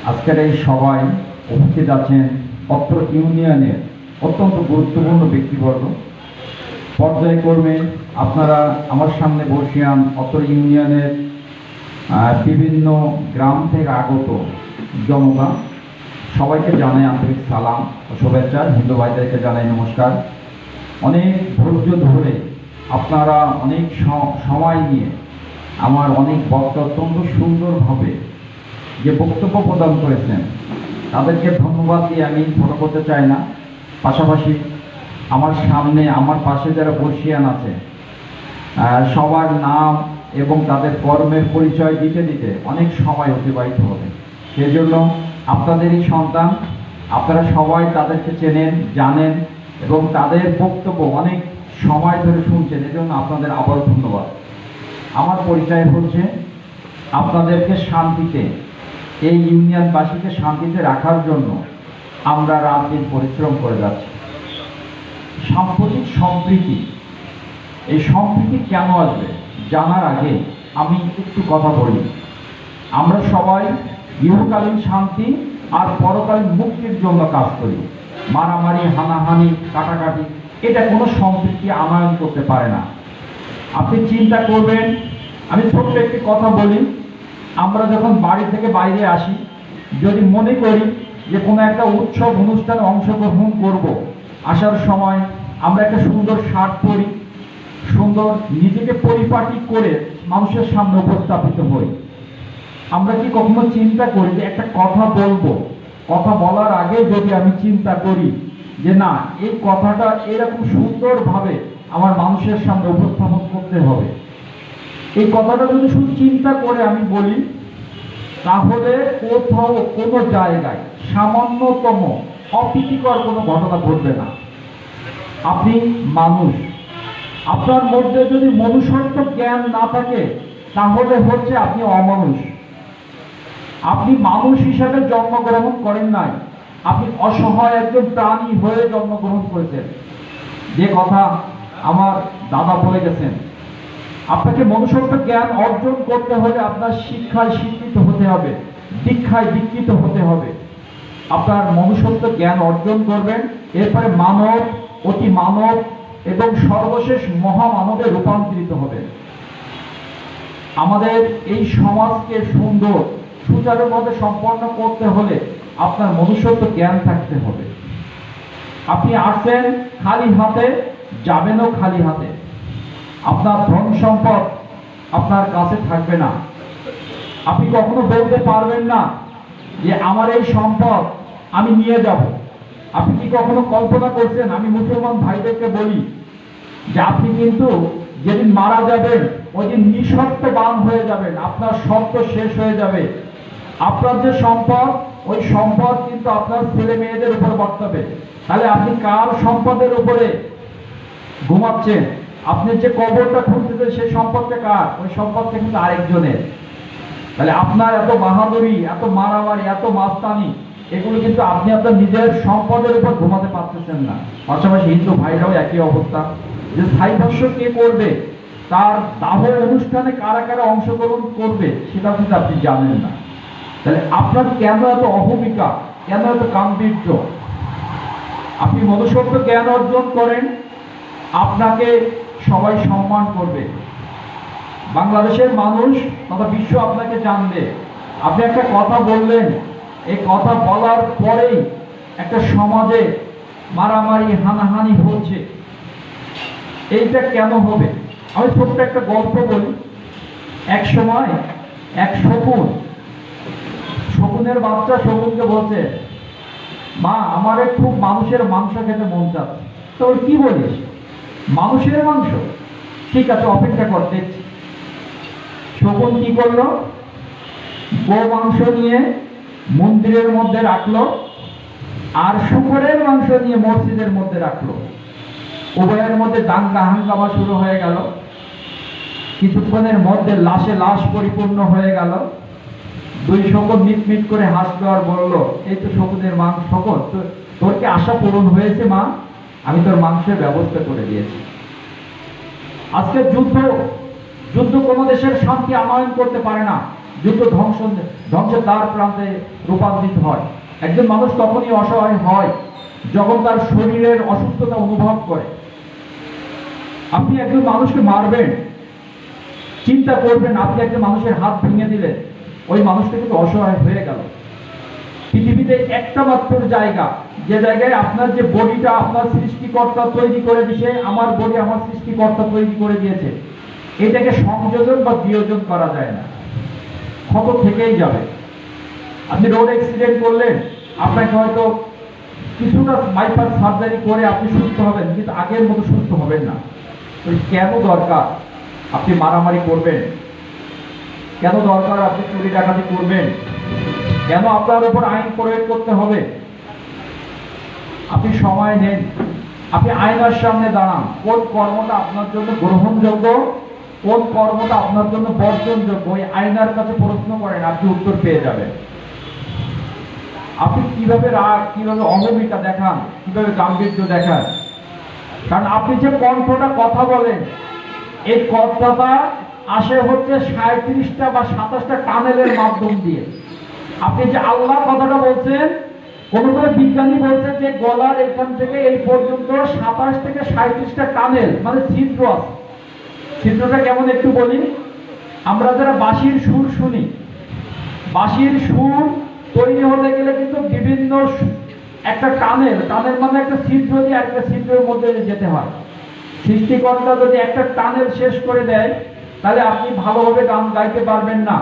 আজকের এই সভায় উপস্থিত আছেন অত্র ইউনিয়নের অত্যন্ত গুরুত্বপূর্ণ ব্যক্তিবর্গ, পর্যায়ক্রমে আপনারা আমার সামনে বসিয়ান অত্র ইউনিয়নের বিভিন্ন গ্রাম থেকে আগত জনতা, সবাইকে জানাই আন্তরিক সালাম ও শুভেচ্ছা। হিন্দু ভাইদেরকে জানাই নমস্কার। অনেক ধৈর্য ধরে আপনারা অনেক সময় নিয়ে আমার অনেক বক্তা অত্যন্ত সুন্দরভাবে যে বক্তব্য প্রদান করেছেন, তাদেরকে ধন্যবাদ দিয়ে আমি ছোট করতে চাই না। পাশাপাশি আমার সামনে আমার পাশে যারা বসিয়ান আছে সবার নাম এবং তাদের কর্মের পরিচয় দিতে দিতে অনেক সময় অতিবাহিত হবে। সেজন্য আপনাদেরই সন্তান, আপনারা সবাই তাদেরকে চেনেন, জানেন এবং তাদের বক্তব্য অনেক সময় ধরে শুনছেন, এজন্য আপনাদের আবারও ধন্যবাদ। আমার পরিচয় হচ্ছে আপনাদেরকে শান্তিতে, এই ইউনিয়নবাসীকে শান্তিতে রাখার জন্য আমরা রাত দিন পরিশ্রম করে যাচ্ছি। সাম্প্রতিক সম্প্রীতি, এই সম্প্রীতি কেন আসবে জানার আগে আমি একটু কথা বলি। আমরা সবাই ইহকালীন শান্তি আর পরকালীন মুক্তির জন্য কাজ করি। মারামারি, হানাহানি, কাটাকাটি এটা কোনো সম্প্রীতি আনয়ন করতে পারে না। আপনি চিন্তা করবেন, আমি ছোট্ট একটি কথা বলি। আমরা যখন বাড়ি থেকে বাইরে আসি, যদি মনে করি যে কোনো একটা উৎসব অনুষ্ঠানে অংশগ্রহণ করব, আসার সময় আমরা একটা সুন্দর শার্ট পরি, সুন্দর নিজেকে পরিপাটি করে মানুষের সামনে উপস্থাপিত হই। আমরা কি কখনো চিন্তা করি যে একটা কথা বলবো, কথা বলার আগে যদি আমি চিন্তা করি যে না, এই কথাটা এরকম সুন্দরভাবে আমার মানুষের সামনে উপস্থাপন করতে হবে, এই কথাটা যদি শুধু চিন্তা করে আমি বলি, তাহলে কোথাও কোনো জায়গায় সামান্যতম অপ্রীতিকর কোনো ঘটনা ঘটবে না। আপনি মানুষ, আপনার মধ্যে যদি মনুষ্যত্ব জ্ঞান না থাকে তাহলে হচ্ছে আপনি অমানুষ। আপনি মানুষ হিসাবে জন্মগ্রহণ করেন নাই, আপনি অসহায় একজন প্রাণী হয়ে জন্মগ্রহণ করেছেন। যে কথা আমার দাদা বলে গেছেন, আপনাকে মনুষ্যত্ব জ্ঞান অর্জন করতে হলে আপনার শিক্ষায় শিক্ষিত হতে হবে, দীক্ষায় দীক্ষিত হতে হবে। আপনার মনুষ্যত্ব জ্ঞান অর্জন করবেন, এরপরে মানব, অতি মানব এবং সর্বশেষ মহামানবে রূপান্তরিত হবে। আমাদের এই সমাজকে সুন্দর সুচারুভাবে সম্পন্ন করতে হলে আপনার মনুষ্যত্ব জ্ঞান থাকতে হবে। আপনি আসছেন খালি হাতে, যাবেনও খালি হাতে। আপনার ধন সম্পদ আপনার কাছে থাকবে না। আপনি কখনো বলতে পারবেন না যে আমার এই সম্পদ আমি নিয়ে যাব। আপনি কি কখনো কল্পনা করছেন? আমি মুসলমান ভাইদেরকে বলি যে আপনি কিন্তু যেদিন মারা যাবেন ওই দিন নিঃশর্তবান হয়ে যাবেন, আপনার শর্ত শেষ হয়ে যাবে। আপনার যে সম্পদ, ওই সম্পদ কিন্তু আপনার ছেলে মেয়েদের উপর বর্তাবে। তাহলে আপনি কার সম্পদের উপরে ঘুমাচ্ছেন? আপনি যে কবরটা খুঁজতেছেন সেই সম্পদটা কার? ওই সম্পদটা কিন্তু আরেকজনের। তাহলে আপনার এত বাহাদুরি, এত মারামারি, এত মাস্তানি, এগুলো কিন্তু আপনি আপনার নিজের সম্পদের উপর ঘুমাতে পারতেছেন না। পাশাপাশি হিন্দু ভাইরাও একই অবস্থা, যে ছাই ভাষ্য কে করবে, তার দাহ অনুষ্ঠানে কারা কারা অংশগ্রহণ করবে সেটা কিন্তু আপনি জানেন না। তাহলে আপনার কেন এত অহমিকা, কেন এত গাম্ভীর্য? আপনি মনুষ্যত্ব জ্ঞান অর্জন করেন, আপনাকে সবাই সম্মান করবে, বাংলাদেশের মানুষ তথা বিশ্ব আপনাকে জানবে। আপনি একটা কথা বললেন, এই কথা বলার পরেই একটা সমাজে মারামারি, হানাহানি হচ্ছে, এইটা কেন হবে? আমি ছোট্ট একটা গল্প বলি। এক সময় এক শকুনের বাচ্চা শকুনকে বলছে, মা আমার খুব মানুষের মাংস খেতে মন চাচ্ছে। তো কি বলিস, মানুষের মাংস? ঠিক আছে, অপেক্ষা কর, দেখছি। শকুন কি করলো? গো মাংস নিয়ে মন্দিরের মধ্যে রাখলো আর শুকরের মাংস নিয়ে মসজিদের মধ্যে রাখলো। উভয়ের মধ্যে দাঙ্গা হাঙ্গামা শুরু হয়ে গেল। কিছুক্ষণের মধ্যে লাশে লাশ পরিপূর্ণ হয়ে গেল। দুই শকুন মিটমিট করে হাসলো আর বলল, এই তো শকুনের মাংস। শকুন, তোর কি আশা পূরণ হয়েছে মা? আমি তোর মাংসের ব্যবস্থা করে দিয়েছি। আজকে যুদ্ধ কোনো দেশের শান্তি আনয়ন করতে পারে না। যুদ্ধ ধ্বংসের দ্বার প্রান্তে রূপান্তরিত হয়। একজন মানুষ তখনই অসহায় হয় যখন তার শরীরের অসুস্থতা অনুভব করে। আপনি একজন মানুষকে মারবেন, চিন্তা করবেন আপনি একজন মানুষের হাত ভেঙে দিলেন, ওই মানুষটা কিন্তু অসহায় হয়ে গেল। পৃথিবীতে একটা মাত্র জায়গা, যে জায়গায় আপনার যে বডিটা আপনার সৃষ্টিকর্তা তৈরি করে দিয়েছে, আমার বডি আমার সৃষ্টিকর্তা তৈরি করে দিয়েছে, এটাকে সংযোজন বা বিয়োজন করা যায় না, ক্ষত থেকেই যাবে। আপনি রোড অ্যাক্সিডেন্ট করলেন, আপনাকে হয়তো কিছুটা বাইপাস সার্জারি করে আপনি সুস্থ হবেন, কিন্তু আগের মতো সুস্থ হবেন না। কেন দরকার আপনি মারামারি করবেন? কেন দরকার আপনি চুরি ডাকাতি করবেন? কেন আপনার উপর আইন প্রয়োগ করতে হবে? আপনি সময় নেন, আপনি আয়নার সামনে দাঁড়ান, কোন কর্মটা আপনার জন্য গ্রহণযোগ্য, কোন কর্মটা আপনার জন্য বর্জনযোগ্য, ওই আয়নার কাছে প্রশ্ন করেন, আপনি উত্তর পেয়ে যাবেন। আপনি কিভাবে রাগ, কিভাবে অহমিকা দেখান, কিভাবে গাম্ভীর্য দেখান, কারণ আপনি যে কণ্ঠটা কথা বলেন, এই কথাটা আসে হচ্ছে 37টা বা 27টা টানেলের মাধ্যম দিয়ে। আপনি যে আল্লাহ কথাটা বলছেন, কোন কোন বিজ্ঞানী বলছে যে গলার এখান থেকে এই পর্যন্ত 27 থেকে 37টা টানেল মানে ছিদ্র আছে। ছিদ্রটা কেমন একটু বলি। আমরা যারা বাঁশির সুর শুনি, বাঁশির সুর তৈরি হতে গেলে কিন্তু বিভিন্ন একটা টানেল মানে একটা ছিদ্র দিয়ে একটা ছিদ্রের মধ্যে যেতে হয়। সৃষ্টিকর্তা যদি একটা টানেল শেষ করে দেয়, তাহলে আপনি ভালোভাবে গান গাইতে পারবেন না,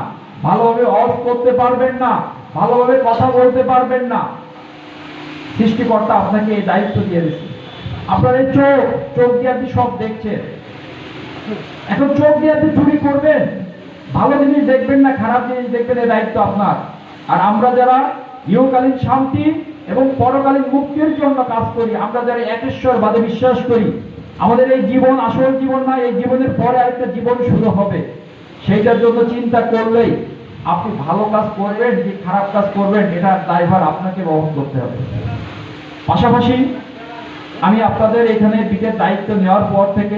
ভালোভাবে অফ করতে পারবেন না, ভালোভাবে কথা বলতে পারবেন না। সৃষ্টিকর্তা আপনাকে এই দায়িত্ব দিয়ে দিচ্ছে। আপনার এই চোখ দিয়ে আপনি সব দেখছেন, এখন চোখ দিয়ে আপনি চুরি করবেন, ভালো জিনিস দেখবেন না খারাপ জিনিস দেখবেন, এই দায়িত্ব আপনার। আর আমরা যারা ইহকালীন শান্তি এবং পরকালীন মুক্তির জন্য কাজ করি, আমরা যারা একেশ্বরবাদে বিশ্বাস করি, আমাদের এই জীবন আসল জীবন না, এই জীবনের পরে আরেকটা জীবন শুরু হবে, সেইটার জন্য চিন্তা করলেই আপনি ভালো কাজ করবেন কি খারাপ কাজ করবেন, এটার দায়ভার আপনাকে বহন করতে হবে। পাশাপাশি আমি আপনাদের এখানে দিকের দায়িত্ব নেওয়ার পর থেকে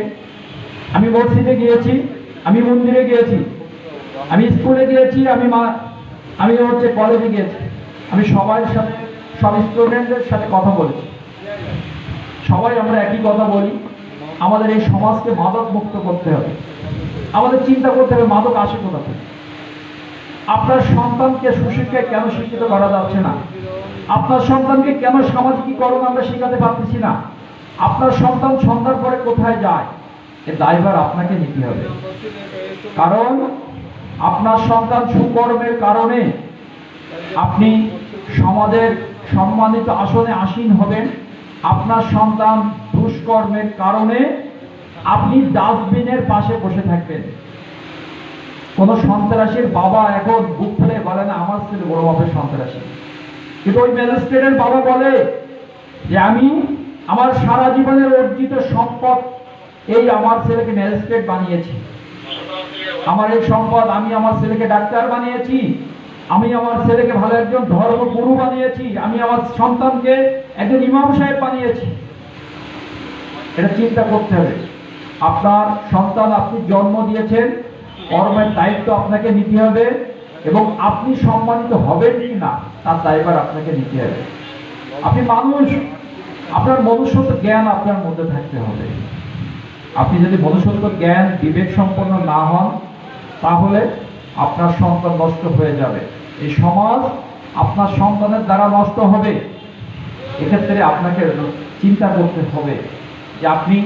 আমি মসজিদে গিয়েছি, আমি মন্দিরে গিয়েছি, আমি স্কুলে গিয়েছি, আমি হচ্ছে কলেজে গিয়েছি, আমি সবার সাথে সব স্টুডেন্টদের সাথে কথা বলেছি। সবাই আমরা একই কথা বলি, আমাদের এই সমাজকে মাদক মুক্ত করতে হবে। আমাদের চিন্তা করতে হবে মাদক আসে কোথা থেকে। আপনার সন্তানকে সুশিক্ষায় কেন শিক্ষিত করা যাচ্ছে না? আপনার সন্তানকে কেন সামাজিকীকরণ আমরা শেখাতে পারতেছি না? আপনার সন্তান সন্ধ্যার পরে কোথায় যায়, এর দায়ভার আপনাকে নিতে হবে। কারণ আপনার সন্তান সুকর্মের কারণে আপনি সমাজের সম্মানিত আসনে আসীন হবেন, আপনার সন্তান দুষ্কর্মের কারণে আপনি ডাস্টবিনের পাশে বসে থাকবেন। কোন সন্ত্রাসীর বাবা এখন বুক ফুলে বলে না আমার ছেলে বড় বাপের সন্ত্রাসী, কিন্তু ওই ম্যাজিস্ট্রেটের বাবা বলে যে আমি আমার সারা জীবনের অর্জিত সম্পদ এই আমার ছেলেকে ম্যাজিস্ট্রেট বানিয়েছি, আমার এই সম্পদ আমি আমার ছেলেকে ডাক্তার বানিয়েছি, আমি আমার ছেলেকে ভালো একজন ধর্মগুরু বানিয়েছি, আমি আমার সন্তানকে একজন ইমাম সাহেব বানিয়েছি। এটা চিন্তা করতে হবে। আপনার সন্তান আপনি জন্ম দিয়েছেন, কর্মের দায়িত্ব আপনাকে নিতে হবে এবং আপনি সম্মানিত হবেন কি না তার দায়ভার আপনাকে নিতে হবে। আপনি মানুষ, আপনার মনুষ্যত্ব জ্ঞান আপনার মধ্যে থাকতে হবে। আপনি যদি মনুষ্যত্ব জ্ঞান বিবেক সম্পন্ন না হন, তাহলে আপনার সন্তান নষ্ট হয়ে যাবে, এই সমাজ আপনার সন্তানের দ্বারা নষ্ট হবে। এক্ষেত্রে আপনাকে চিন্তা করতে হবে যে আপনি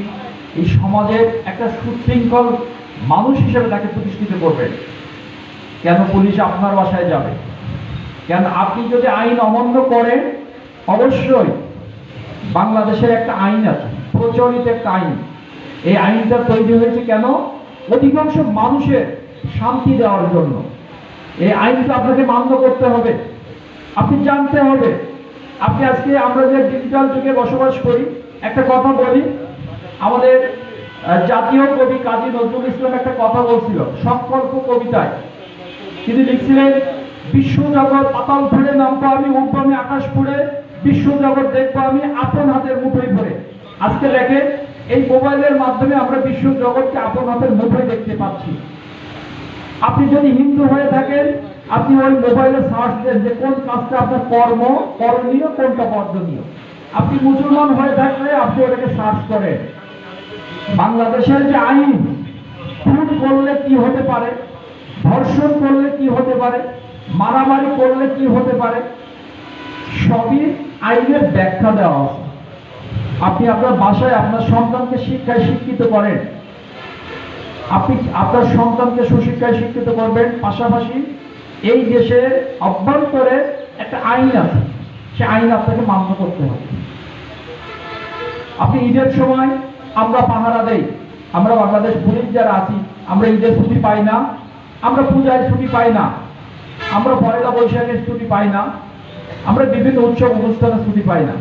এই সমাজের একটা সুশৃঙ্খল মানুষ হিসেবে তাকে প্রতিষ্ঠিত করবেন। কেন পুলিশ আপনার বাসায় যাবে? কেন আপনি যদি আইন অমান্য করেন, অবশ্যই বাংলাদেশের একটা আইন আছে, প্রচলিত একটা আইন। এই আইনটা তৈরি হয়েছে কেন? অধিকাংশ মানুষের শান্তি দেওয়ার জন্য। এই আইনটা আপনাকে মান্য করতে হবে, আপনি জানতে হবে। আপনি আজকে আমরা যে ডিজিটাল যুগে বসবাস করি, একটা কথা বলি, আমাদের জাতীয় কবি কাজী নজরুল ইসলাম একটা কথা বলছিল সংকল্প কবিতায়। তিনি লিখছিলেন, বিশ্বজগৎ পাতাল ফুড়ে নামবো আমি, উঠবো আমি আকাশ ফুড়ে, বিশ্বজগৎ দেখবো আমি আপন হাতের মুঠোয় ভরে। আজকে দেখেন এই মোবাইলের মাধ্যমে আমরা বিশ্ব জগৎকে আপন হাতের মুঠোয় দেখতে পাচ্ছি। আপনি যদি হিন্দু হয়ে থাকেন, আপনি ওই মোবাইলে সার্চ দেন যে কোন কাজটা আপনার করণীয়, কোনটা বর্জনীয়। আপনি মুসলমান হয়ে থাকলে আপনি ওটাকে সার্চ করেন। বাংলাদেশের যে আইন, খুন করলে কি হতে পারে, ধর্ষণ করলে কি হতে পারে, মারামারি করলে কি হতে পারে, সবই আইনের ব্যাখ্যা দেওয়া আছে। আপনি আপনার বাসায় আপনার সন্তানকে শিক্ষায় শিক্ষিত করেন, আপনি আপনার সন্তানকে সুশিক্ষায় শিক্ষিত করবেন, পাশাপাশি এই দেশের অভ্যন্তরে একটা আইন আছে, সে আইন আপনাকে মান্য করতে হবে। আপনি ঈদের সময় আমরা পাহারা দেই, আমরা বাংলাদেশ পুলিশ যারা আছি, আমরা ঈদের ছুটি পাই না, আমরা পূজায় ছুটি পাই না, আমরা পয়লা বৈশাখের ছুটি পাই না, আমরা বিভিন্ন উৎসব অনুষ্ঠানে ছুটি পাই না।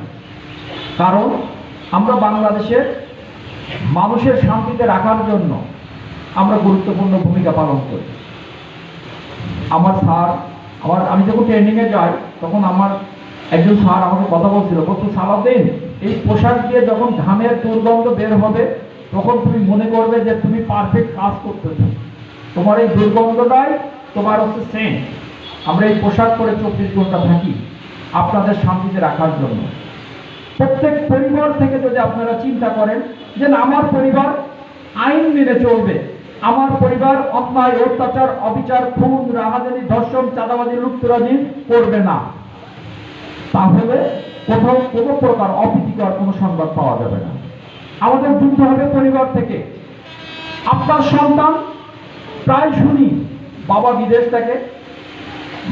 কারণ আমরা বাংলাদেশের মানুষের শান্তিতে রাখার জন্য আমরা গুরুত্বপূর্ণ ভূমিকা পালন করি। আমার স্যার, আমি যখন ট্রেনিংয়ে যাই তখন আমার একজন স্যার আমাকে কথা বলছিল, বলতো সালাউদ্দিন, এই পোশাক দিয়ে যখন ঘামের দুর্গন্ধ বের হবে তখন তুমি মনে করবে যে তুমি পারফেক্ট কাজ করতেছো, তোমার এই দুর্গন্ধটাই তোমার হচ্ছে সেন্ট। আমরা এই পোশাক পরে 24 ঘন্টা থাকি আপনাদের শান্তিতে রাখার জন্য। প্রত্যেক পরিবার থেকে যদি আপনারা চিন্তা করেন যে আমার পরিবার আইন মেনে চলবে, আমার পরিবার অন্যায়, অত্যাচার, অবিচার, খুন, রাহাজানি, ধর্ষণ, চাঁদাবাজি, লুটতরাজি করবে না, তাহলে কোথাও কোনো প্রকার অপ্রীতিকর কোনো সংবাদ পাওয়া যাবে না। আমাদের যুদ্ধ হবে পরিবার থেকে। আপনার সন্তান, প্রায় শুনি বাবা বিদেশ থাকে,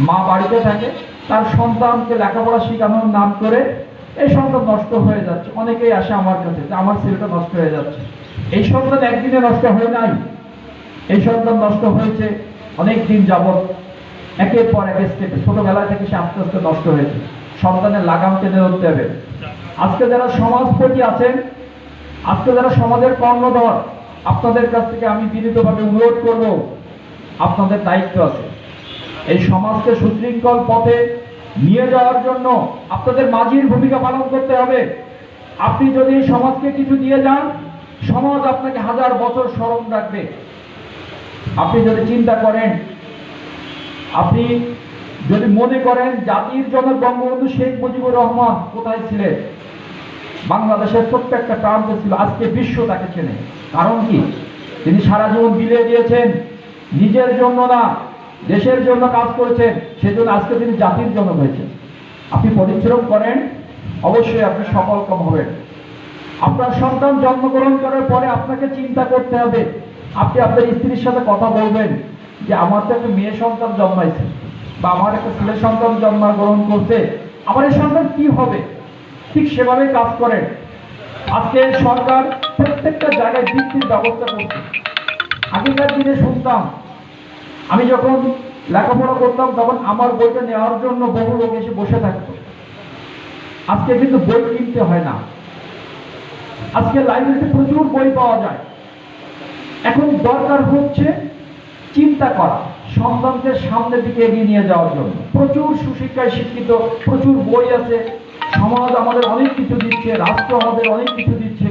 মা বাড়িতে থাকে, তার সন্তানকে লেখাপড়া শেখানোর নাম করে এই সন্তান নষ্ট হয়ে যাচ্ছে। অনেকেই আসে আমার কাছে যে আমার ছেলেটা নষ্ট হয়ে যাচ্ছে। এই সন্তান একদিনে নষ্ট হয়ে নাই, এই সন্তান নষ্ট হয়েছে অনেক দিন যাবৎ, একের পর এক স্টেপে, ছোটবেলা থেকে সে আস্তে আস্তে নষ্ট হয়েছে। সন্তানের লাগাম টেনে ধরতে হবে। আজকে যারা সমাজপতি আছেন, আজকে যারা সমাজের কর্ণধর, আপনাদের কাছ থেকে আমি বিনীতভাবে অনুরোধ করব, আপনাদের দায়িত্ব আছে এই সমাজকে সুশৃঙ্খল পথে নিয়ে যাওয়ার জন্য আপনাদের মাঝির ভূমিকা পালন করতে হবে। আপনি যদি এই সমাজকে কিছু দিয়ে যান, সমাজ আপনাকে 1000 বছর স্মরণ রাখবে। আপনি যদি চিন্তা করেন, আপনি যদি মনে করেন জাতির জনক বঙ্গবন্ধু শেখ মুজিবুর রহমান কোথায় ছিলেন, বাংলাদেশের প্রত্যেকটা প্রান্তে ছিল, আজকে বিশ্ব তাকে চেনে। কারণ কি? তিনি সারা জীবন বিলিয়ে দিয়েছেন, নিজের জন্য না, দেশের জন্য কাজ করেছেন, সেজন্য আজকে তিনি জাতির জনক হয়েছেন। আপনি পরিশ্রম করেন, অবশ্যই আপনি সফলকাম হবেন। আপনার সন্তান জন্মগ্রহণ করার পরে আপনাকে চিন্তা করতে হবে, আপনি আপনার স্ত্রীর সাথে কথা বলবেন যে আমার তো একটা মেয়ে সন্তান জন্মাইছে বা আমার একটা ছেলে সন্তান জন্মগ্রহণ করছে, আমার এই সন্তান কি হবে, ঠিক সেভাবে কাজ করেন। আজকে সরকার প্রত্যেকটা জায়গায় বৃত্তির ব্যবস্থা করছে। আগেকার দিনে শুনতাম, আমি যখন লেখাপড়া করতাম তখন আমার বইটা নেওয়ার জন্য বহু লোক এসে বসে থাকতো। আজকে কিন্তু বই কিনতে হয় না, আজকে লাইব্রেরিতে প্রচুর বই পাওয়া যায়। এখন দরকার হচ্ছে চিন্তা করা, সন্তানকে সামনের দিকে এগিয়ে নিয়ে যাওয়ার জন্য। প্রচুর সুশিক্ষায় শিক্ষিত, প্রচুর বই আছে, সমাজ আমাদের অনেক কিছু দিচ্ছে, রাষ্ট্র আমাদের অনেক কিছু দিচ্ছে।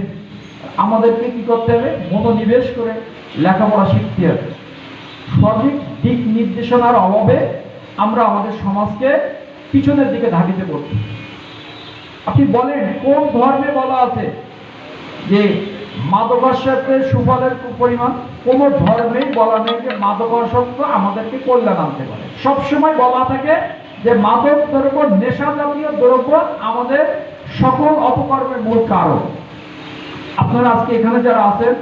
আমাদেরকে কি করতে হবে? মনোনিবেশ করে লেখাপড়া শিখতে হবে। সঠিক দিক নির্দেশনার অভাবে আমরা আমাদের সমাজকে পিছনের দিকে ধাবিত করছি। আপনি বলেন কোন ধর্মে বলা আছে যে মাদকাসক্তের সুফলের পরিমাণ? কোন ধর্মেই বলা নেই যে মাদকাসক্ত আমাদেরকে কল্যাণ আনতে পারে। সবসময় বলা থাকে যে মাদক দ্রব্য, নেশা জাতীয় দ্রব্য আমাদের সকল অপকর্মের মূল কারণ। আপনারা আজকে এখানে যারা আছেন,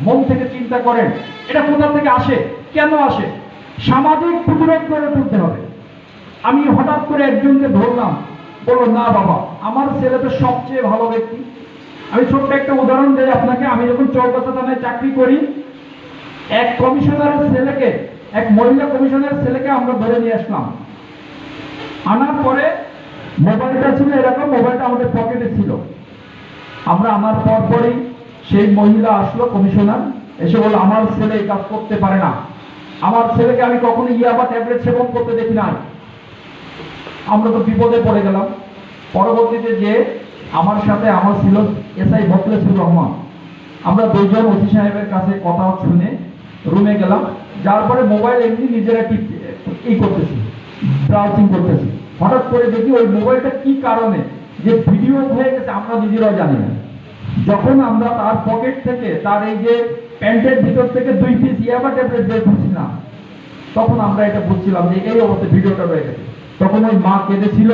মন থেকে চিন্তা করেন এটা কোথা থেকে আসে, কেন আসে? সামাজিক প্রতিরোধ করে তুলতে হবে। আমি হঠাৎ করে একজনকে ধরলাম, বললো না বাবা আমার ছেলে তো সবচেয়ে ভালো ব্যক্তি। আমি ছোট্ট একটা উদাহরণ দিই আপনাকে। আমি যখন চৌগাছা থানায় চাকরি করি, এক কমিশনারের ছেলেকে, এক মহিলা কমিশনারের ছেলেকে আমরা ধরে নিয়ে আসলাম। আনার পরে মোবাইলটা ছিল এরকম, মোবাইলটা আমাদের পকেটে ছিল। আমরা আনার পরই সেই মহিলা আসলো, কমিশনার এসে বলল আমার ছেলে এই কাজ করতে পারে না, আমার ছেলেকে আমি কখনো ইয়াবা ট্যাবলেট সেবন করতে দেখি নাই। আমরা তো বিপদে পড়ে গেলাম। পরবর্তীতে যে আমার সাথে আমার ছিল এসআই মোখলেসুর রহমান, আমরা দুইজন ওসি সাহেবের কাছে কথা শুনে রুমে গেলাম, যার পরে মোবাইল এমনি নিজেরা করতেছি, ব্রাউজিং করতেছি। হঠাৎ করে দেখি ওই মোবাইলটা কি কারণে যে ভিডিও হয়ে গেছে আমরা নিজেরাও জানি না। যখন আমরা তার পকেট থেকে, তার এই যে প্যান্টের ভিতর থেকে 2 পিস ইয়াবা ট্যাবলেট বের করছিলাম, তখন আমরা এটা বুঝছিলাম যে এই অবস্থায় ভিডিওটা রয়ে গেছে। তখন ওই মা কেঁদেছিল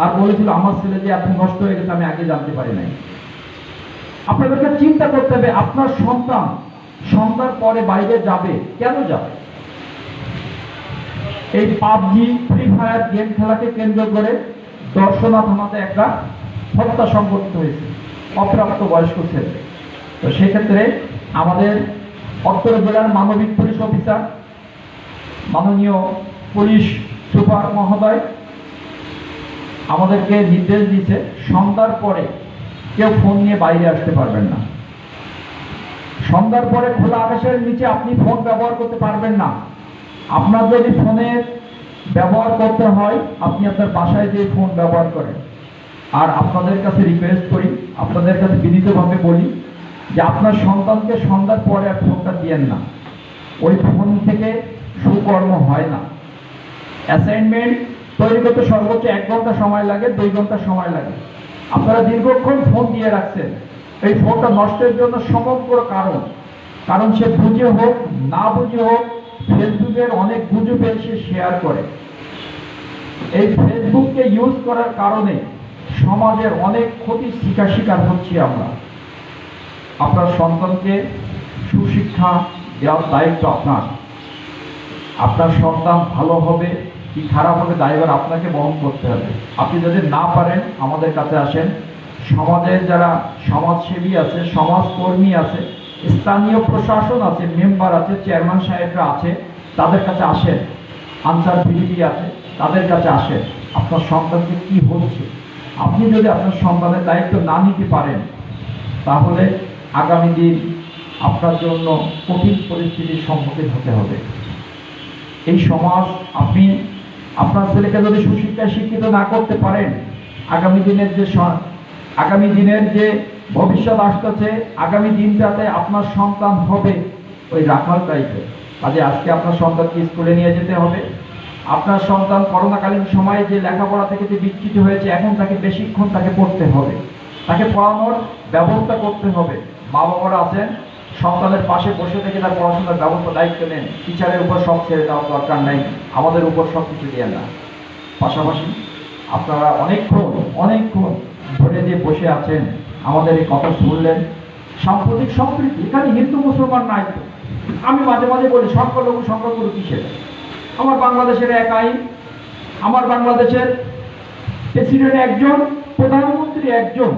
আর বলেছিল আমার ছেলে যে এত নষ্ট হয়ে গেছে আমি আগে জানতে পারি নাই। আপনাদেরকে চিন্তা করতে হবে, আপনার সন্তান সন্ধ্যার পরে বাইরে যাবে, কেন যাবে? এই পাবজি, ফ্রি ফায়ার গেম খেলাকে কেন্দ্র করে দর্শনা থানাতে একটা হত্যা সংঘটিত হয়েছে অপ্রাপ্ত বয়স্ক ছেলে। তো সেক্ষেত্রে আমাদের উত্তর জেলার মানবিক পুলিশ অফিসার মাননীয় পুলিশ সুপার মহোদয় আমাদেরকে নির্দেশ দিয়েছে সন্ধ্যার পরে কেউ ফোন নিয়ে বাইরে আসতে পারবেন না। সন্ধ্যার পরে খোলা আকাশের নিচে আপনি ফোন ব্যবহার করতে পারবেন না। আপনার যদি ফোনের ব্যবহার করতে হয় আপনি আপনার বাসায় যেয়ে ফোন ব্যবহার করেন। আর আপনাদের কাছে রিকোয়েস্ট করি, আপনাদের কাছে বিনীতভাবে বলি যে আপনার সন্তানকে সন্ধ্যার পরে আর ফোনটা দিয়েন না। ওই ফোন থেকে সুকর্ম হয় না। অ্যাসাইনমেন্ট তৈরি করতে সর্বোচ্চ 1 ঘন্টা সময় লাগে, 2 ঘন্টা সময় লাগে। আপনারা দীর্ঘক্ষণ ফোন দিয়ে রাখছেন। এই ফোনটা নষ্টের জন্য সমগ্র কারণ সে বুঝে হোক না বুঝে হোক ফেসবুকের অনেক গুজবে সে শেয়ার করে। এই ফেসবুককে ইউজ করার কারণে সমাজের অনেক ক্ষতির শিকার হচ্ছি আমরা। আপনার সন্তানকে সুশিক্ষা দেওয়ার দায়িত্ব আপনার। আপনার সন্তান ভালো হবে কি খারাপ হবে দায়ভার আপনাকে বহন করতে হবে। আপনি যদি না পারেন আমাদের কাছে আসেন। সমাজের যারা সমাজসেবী আছে, সমাজকর্মী আছে, স্থানীয় প্রশাসন আছে, মেম্বার আছে, চেয়ারম্যান সাহেবরা আছে, তাদের কাছে আসেন। আনসার ভিডিপি আছে, তাদের কাছে আসেন। আপনার সন্তানকে কি হচ্ছে, আপনি যদি আপনার সন্তানের দায়িত্ব না নিতে পারেন তাহলে আগামী দিন আপনার জন্য কঠিন পরিস্থিতির সম্মুখীন হতে হবে। এই সমাজ, আপনি আপনার ছেলেকে যদি সুশিক্ষায় শিক্ষিত না করতে পারেন, আগামী দিনের যে ভবিষ্যৎ আসতেছে, আগামী দিনটাতে আপনার সন্তান হবে ওই রাখাল টাইপের। কাজে আজকে আপনার সন্তানকে স্কুলে নিয়ে যেতে হবে। আপনার সন্তান করোনাকালীন সময়ে যে লেখাপড়া থেকে যে বিচ্যুত হয়েছে, এখন তাকে বেশিক্ষণ তাকে পড়তে হবে, তাকে পড়ানোর ব্যবস্থা করতে হবে। মা বাবারা আছেন, সন্তানের পাশে বসে থেকে তার পড়াশোনার ব্যবস্থা দায়িত্ব নেন। টিচারের উপর সব ছেড়ে দেওয়ার দরকার নেই, আমাদের উপর সব কিছু দিয়ে না। পাশাপাশি আপনারা অনেকক্ষণ ধরে যে বসে আছেন আমাদের এই কথা শুনলেন। সাম্প্রতিক সম্প্রীতি, এখানে হিন্দু মুসলমান নাই তো। আমি মাঝে মাঝে বলি সংখ্যাগুরু কিসের? আমার বাংলাদেশের এক আইন, আমার বাংলাদেশের প্রেসিডেন্ট একজন, প্রধানমন্ত্রী একজন।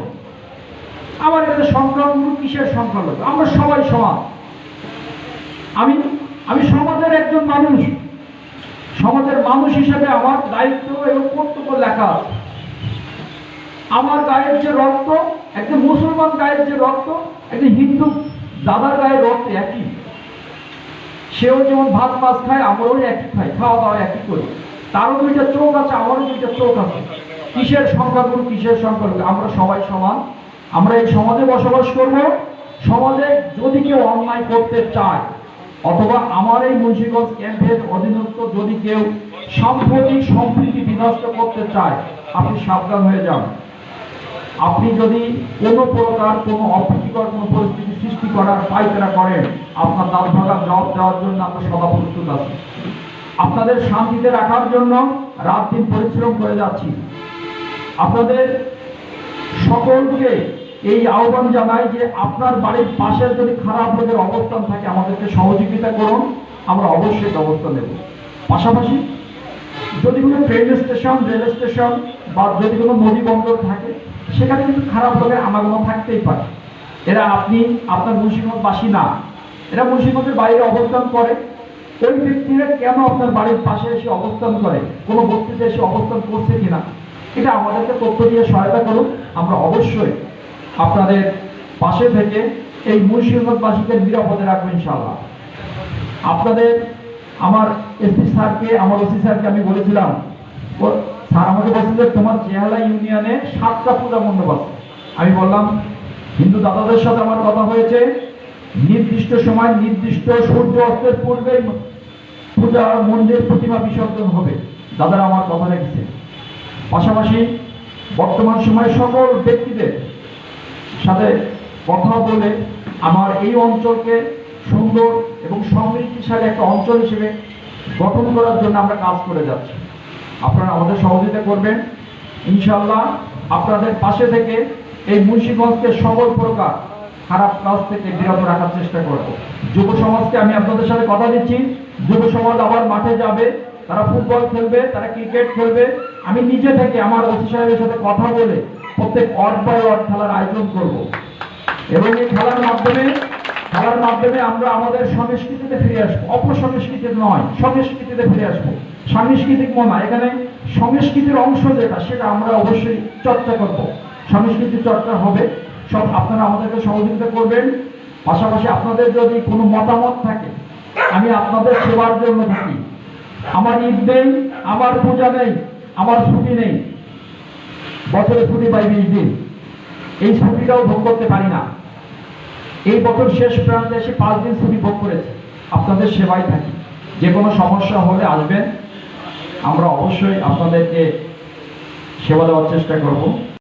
আমার কাছে সংখ্যাগুরু কিসের সংখ্যালঘু? আমরা সবাই সমান। আমি সমাজের একজন মানুষ। সমাজের মানুষ হিসেবে আমার দায়িত্ব এবং কর্তব্য লেখা আছে। আমার গায়ের যে রক্ত, একটা মুসলমান গায়ের যে রক্ত, একটা হিন্দু দাদার গায়ের রক্ত একই। সেও যেমন ভাত মাছ খায়, আমরাও একই খাই, খাওয়া দাওয়া একই করি। তারও 2টা চোখ আছে, আমারও 2টা চোখ আছে। কিসের সংখ্যাগুরু, কিসের সংখ্যালঘু? আমরা সবাই সমান। আমরা এই সমাজে বসবাস করব। সমাজে যদি কেউ অন্যায় করতে চায়, অথবা আমার এই মুন্সিগঞ্জ ক্যাম্পের অধীনস্থ যদি কেউ সাম্প্রতিক সম্প্রীতি বিনষ্ট করতে চায়, আপনি সাবধান হয়ে যান। আপনি যদি কোনো প্রকার কোনো অপ্রীতিকর কোনো পরিস্থিতি সৃষ্টি করার পায়তারা করেন, আপনার দাঁত ভাঙার জবাব দেওয়ার জন্য আমরা সদা প্রস্তুত আছি। আপনাদের শান্তিতে রাখার জন্য রাত দিন পরিশ্রম করে যাচ্ছি। আপনাদের সকলকে এই আহ্বান জানাই যে আপনার বাড়ির পাশের যদি খারাপ লোকের অবস্থান থাকে আমাদেরকে সহযোগিতা করুন, আমরা অবশ্যই ব্যবস্থা নেব। পাশাপাশি যদি কোনো ট্রেন স্টেশন, রেল স্টেশন বা যদি কোনো নদী বন্দর থাকে, সেখানে কিন্তু খারাপ লোকের আনাগোনা থাকতেই পারে। এরা আপনার মুন্সিগঞ্জবাসী না, এরা মুন্সিগঞ্জের বাইরে অবস্থান করে। ওই ব্যক্তিরা কেন আপনার বাড়ির পাশে এসে অবস্থান করে, কোনো বস্তিতে এসে অবস্থান করছে কিনা, এটা আমাদেরকে তথ্য দিয়ে সহায়তা করুন। আমরা অবশ্যই আপনাদের পাশে থেকে এই মুন্সিগঞ্জবাসীদের নিরাপদে রাখবো ইনশাআল্লাহ। আপনাদের আমার এসপি স্যারকে, আমার ওসি স্যারকে আমি বলেছিলাম, স্যার আমাকে বলছে যে তোমার চেহালা ইউনিয়নে 7টা পূজা মণ্ডপ আছে। আমি বললাম হিন্দু দাদাদের সাথে আমার কথা হয়েছে, নির্দিষ্ট সময় নির্দিষ্ট সূর্য অস্তের পূর্বেই পূজা মন্দির প্রতিমা বিসর্জন হবে, দাদারা আমার কথা রেখেছে। পাশাপাশি বর্তমান সময়ে সকল ব্যক্তিদের সাথে কথা বলে আমার এই অঞ্চলকে সুন্দর এবং সমৃদ্ধিশালী একটা অঞ্চল হিসেবে গঠন করার জন্য আমরা কাজ করে যাচ্ছি। আপনারা আমাদের সহযোগিতা করবেন ইনশাআল্লাহ। আপনাদের পাশে থেকে এই মুন্সিগঞ্জকে সকল প্রকার খারাপ কাজ থেকে বিরত রাখার চেষ্টা করব। যুব সমাজকে আমি আপনাদের সাথে কথা দিচ্ছি, যুব সমাজ আবার মাঠে যাবে, তারা ফুটবল খেলবে, তারা ক্রিকেট খেলবে। আমি নিজে থেকে আমার ওসি সাহেবের সাথে কথা বলে প্রত্যেক ওয়ার্ড বাই ওয়ার্ড খেলার আয়োজন করব এবং এই খেলার মাধ্যমে আমরা আমাদের সংস্কৃতিতে ফিরে আসবো, অপসংস্কৃতিতে নয়, সংস্কৃতিতে ফিরে আসবো। সাংস্কৃতিক মনা, এখানে সংস্কৃতির অংশ যেটা সেটা আমরা অবশ্যই চর্চা করব, সংস্কৃতির চর্চা হবে। সব আপনারা আমাদেরকে সহযোগিতা করবেন। পাশাপাশি আপনাদের যদি কোনো মতামত থাকে, আমি আপনাদের সেবার জন্য থাকি। আমার ঈদ নেই, আমার পূজা নেই, আমার ছুটি নেই, বছরে ছুটি পাই 20 দিন, এই ছুটিটাও ভোগ করতে পারি না। এই বছর শেষ প্রান্তে এসে 5 দিন ছুটি ভোগ করেছে, আপনাদের সেবায় থাকি। যে কোনো সমস্যা হলে আসবেন, আমরা অবশ্যই আপনাদেরকে সেবা দেওয়ার চেষ্টা করব।